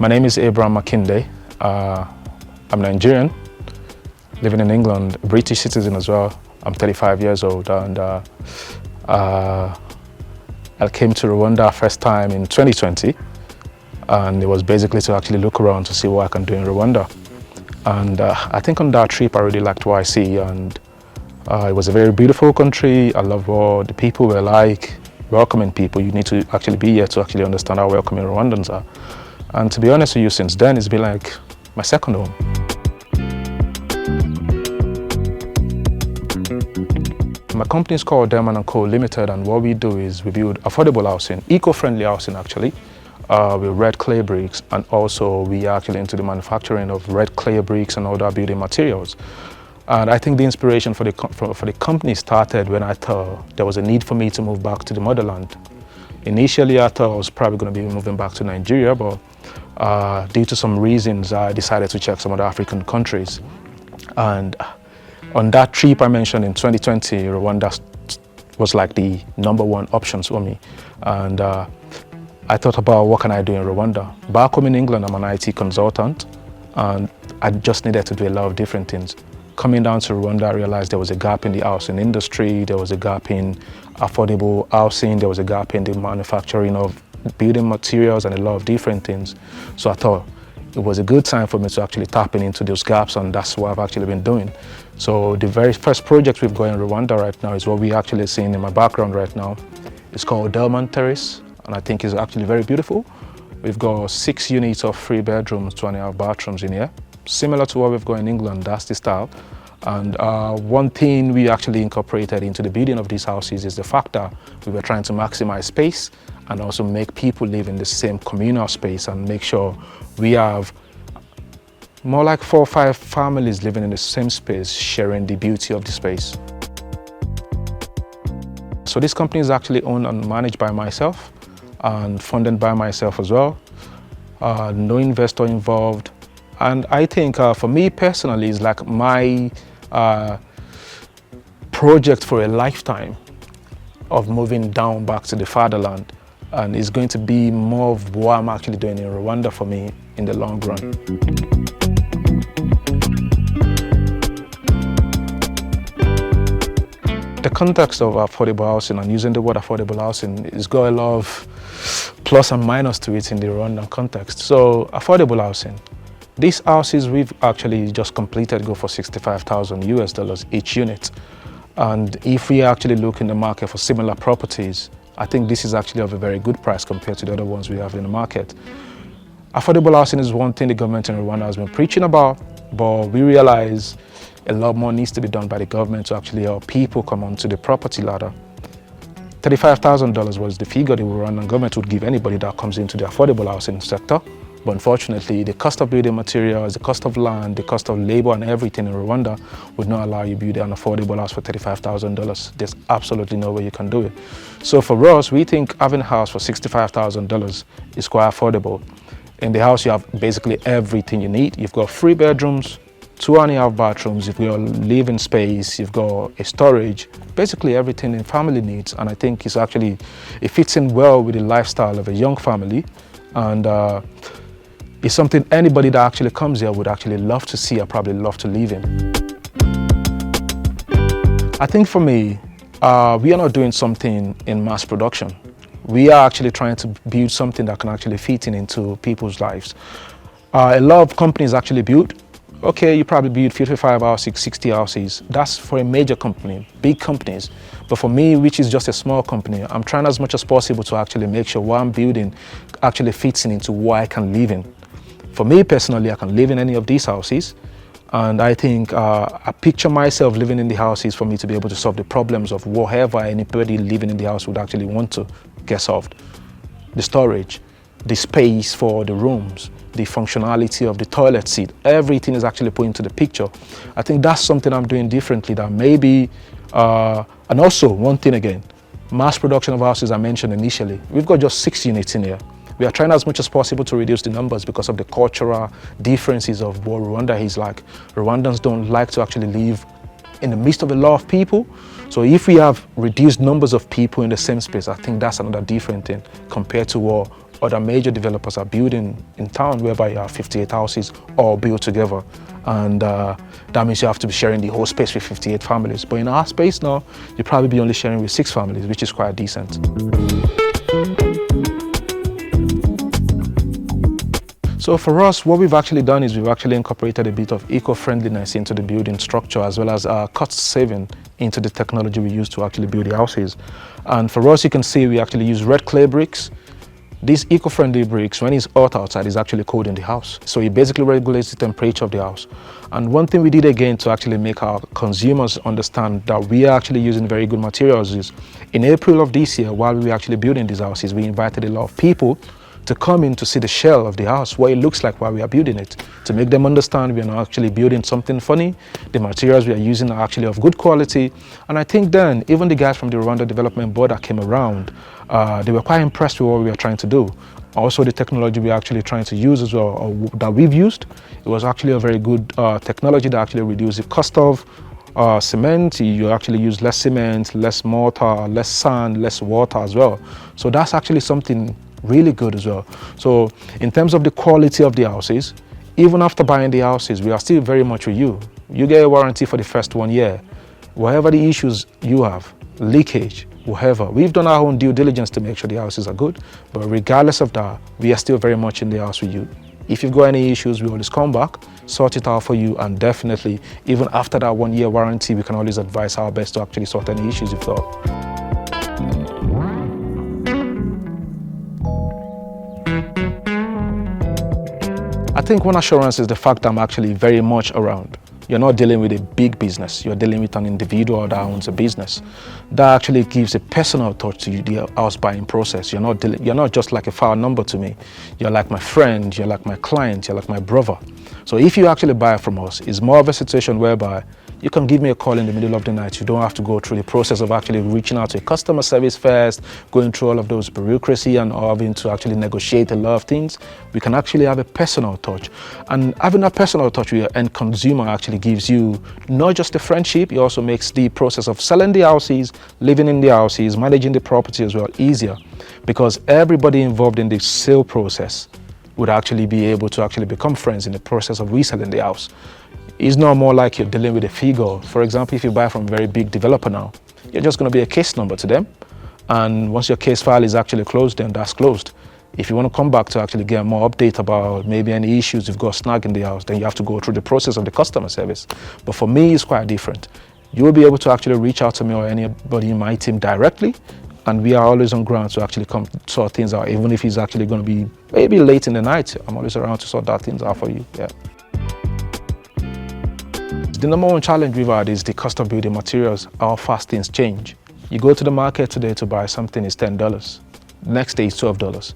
My name is Abraham Makinde. I'm Nigerian, living in England, a British citizen as well. I'm 35 years old, and I came to Rwanda first time in 2020, and it was basically to actually look around to see what I can do in Rwanda. And I think on that trip I really liked what I see, and it was a very beautiful country. I love what the people were like, welcoming people. You need to actually be here to actually understand how welcoming Rwandans are. And to be honest with you, since then, it's been like my second home. My company is called Delman & Co. Limited, and what we do is we build affordable housing, eco-friendly housing actually, with red clay bricks, and also we are actually into the manufacturing of red clay bricks and other building materials. And I think the inspiration for the company started when I thought there was a need for me to move back to the motherland. Initially, I thought I was probably going to be moving back to Nigeria, but due to some reasons, I decided to check some other African countries. And on that trip I mentioned in 2020, Rwanda was like the #1 option for me. And I thought about what can I do in Rwanda. Back home in England, I'm an IT consultant, and I just needed to do a lot of different things. Coming down to Rwanda, I realized there was a gap in the housing industry, there was a gap in affordable housing, there was a gap in the manufacturing of building materials and a lot of different things. So I thought it was a good time for me to actually tap into those gaps, and that's what I've actually been doing. So the very first project we've got in Rwanda right now is what we're actually seeing in my background right now. It's called Delman Terrace, and I think it's actually very beautiful. We've got 6 units of 3 bedrooms, 2.5 bathrooms in here. Similar to what we've got in England, that's the style. And one thing we actually incorporated into the building of these houses is the fact that we were trying to maximize space and also make people live in the same communal space and make sure we have more like 4 or 5 families living in the same space, sharing the beauty of the space. So this company is actually owned and managed by myself and funded by myself as well. No investor involved. And I think for me personally, it's like my project for a lifetime of moving down back to the fatherland. And it's going to be more of what I'm actually doing in Rwanda for me in the long run. The context of affordable housing, and using the word affordable housing, is got a lot of plus and minus to it in the Rwandan context. So affordable housing. These houses we've actually just completed go for $65,000 each unit. And if we actually look in the market for similar properties, I think this is actually of a very good price compared to the other ones we have in the market. Affordable housing is one thing the government in Rwanda has been preaching about, but we realize a lot more needs to be done by the government to actually help people come onto the property ladder. $35,000 was the figure the Rwandan government would give anybody that comes into the affordable housing sector. But unfortunately, the cost of building materials, the cost of land, the cost of labor and everything in Rwanda would not allow you to build an affordable house for $35,000. There's absolutely no way you can do it. So for us, we think having a house for $65,000 is quite affordable. In the house, you have basically everything you need. You've got 3 bedrooms, 2.5 bathrooms, you've got living space, you've got a storage, basically everything in family needs. And I think it fits in well with the lifestyle of a young family. And it's something anybody that actually comes here would actually love to see or probably love to live in. I think for me, we are not doing something in mass production. We are actually trying to build something that can actually fit into people's lives. A lot of companies actually build. Okay, you probably build 55 houses, 60 houses. That's for a major company, big companies. But for me, which is just a small company, I'm trying as much as possible to actually make sure what I'm building actually fits into what I can live in. For me personally, I can live in any of these houses. And I think I picture myself living in the houses for me to be able to solve the problems of whatever anybody living in the house would actually want to get solved. The storage, the space for the rooms, the functionality of the toilet seat, everything is actually put into the picture. I think that's something I'm doing differently that maybe, and also one thing again, mass production of houses I mentioned initially, we've got just 6 units in here. We are trying as much as possible to reduce the numbers because of the cultural differences of what Rwanda is like. Rwandans don't like to actually live in the midst of a lot of people. So if we have reduced numbers of people in the same space, I think that's another different thing compared to what other major developers are building in town, whereby you have 58 houses all built together. And that means you have to be sharing the whole space with 58 families. But in our space now, you'll probably be only sharing with 6 families, which is quite decent. So for us, what we've actually done is we've actually incorporated a bit of eco-friendliness into the building structure, as well as cost saving into the technology we use to actually build the houses. And for us, you can see we actually use red clay bricks. These eco-friendly bricks, when it's hot outside, is actually cold in the house. So it basically regulates the temperature of the house. And one thing we did again to actually make our consumers understand that we are actually using very good materials is, in April of this year, while we were actually building these houses, we invited a lot of people to come in to see the shell of the house, what it looks like while we are building it, to make them understand we are not actually building something funny. The materials we are using are actually of good quality. And I think then, even the guys from the Rwanda Development Board that came around, they were quite impressed with what we were trying to do. Also, the technology we are actually trying to use as well, or that we've used, it was actually a very good technology that actually reduced the cost of cement. You actually use less cement, less mortar, less sand, less water as well. So that's actually something really good as well. So in terms of the quality of the houses, even after buying the houses, we are still very much with you. You get a warranty for the first 1 year. Whatever the issues you have, leakage, whatever, we've done our own due diligence to make sure the houses are good. But regardless of that, we are still very much in the house with you. If you've got any issues, we always come back, sort it out for you, and definitely, even after that 1 year warranty, we can always advise our best to actually sort any issues you've got. I think one assurance is the fact that I'm actually very much around. You're not dealing with a big business, you're dealing with an individual that owns a business. That actually gives a personal touch to you, the house buying process. You're not just like a file number to me. You're like my friend, you're like my client, you're like my brother. So if you actually buy from us, it's more of a situation whereby you can give me a call in the middle of the night. You don't have to go through the process of actually reaching out to a customer service first, going through all of those bureaucracy and having to actually negotiate a lot of things. We can actually have a personal touch. And having a personal touch with your end consumer actually gives you not just a friendship, it also makes the process of selling the houses, living in the houses, managing the property as well easier, because everybody involved in the sale process would actually be able to actually become friends in the process of reselling the house. It's not more like you're dealing with a figure. For example, if you buy from a very big developer now, you're just going to be a case number to them. And once your case file is actually closed, then that's closed. If you want to come back to actually get more update about maybe any issues you've got snag in the house, then you have to go through the process of the customer service. But for me, it's quite different. You will be able to actually reach out to me or anybody in my team directly, and we are always on ground to actually come sort things out. Even if it's actually going to be maybe late in the night, I'm always around to sort that things out for you. Yeah. The number one challenge we've had is the cost of building materials, how fast things change. You go to the market today to buy something, it's $10. Next day, it's $12.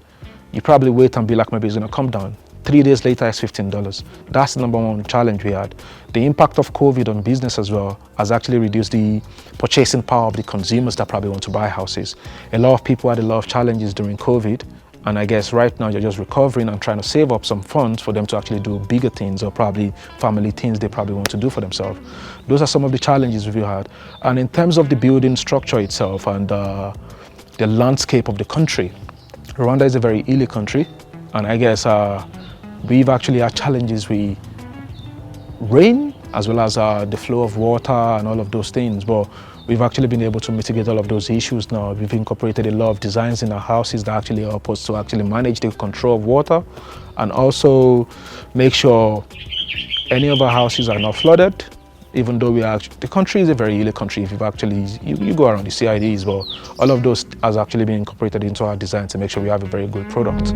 You probably wait and be like, maybe it's going to come down. 3 days later, it's $15. That's the number one challenge we had. The impact of COVID on business as well has actually reduced the purchasing power of the consumers that probably want to buy houses. A lot of people had a lot of challenges during COVID. And I guess right now you're just recovering and trying to save up some funds for them to actually do bigger things or probably family things they probably want to do for themselves. Those are some of the challenges we've had. And in terms of the building structure itself and the landscape of the country, Rwanda is a very hilly country. And I guess we've actually had challenges with rain as well as the flow of water and all of those things. But we've actually been able to mitigate all of those issues now. We've incorporated a lot of designs in our houses that actually help us to actually manage the control of water and also make sure any of our houses are not flooded, even though the country is a very hilly country. If you've actually, you go around the CIDs, but all of those has actually been incorporated into our design to make sure we have a very good product.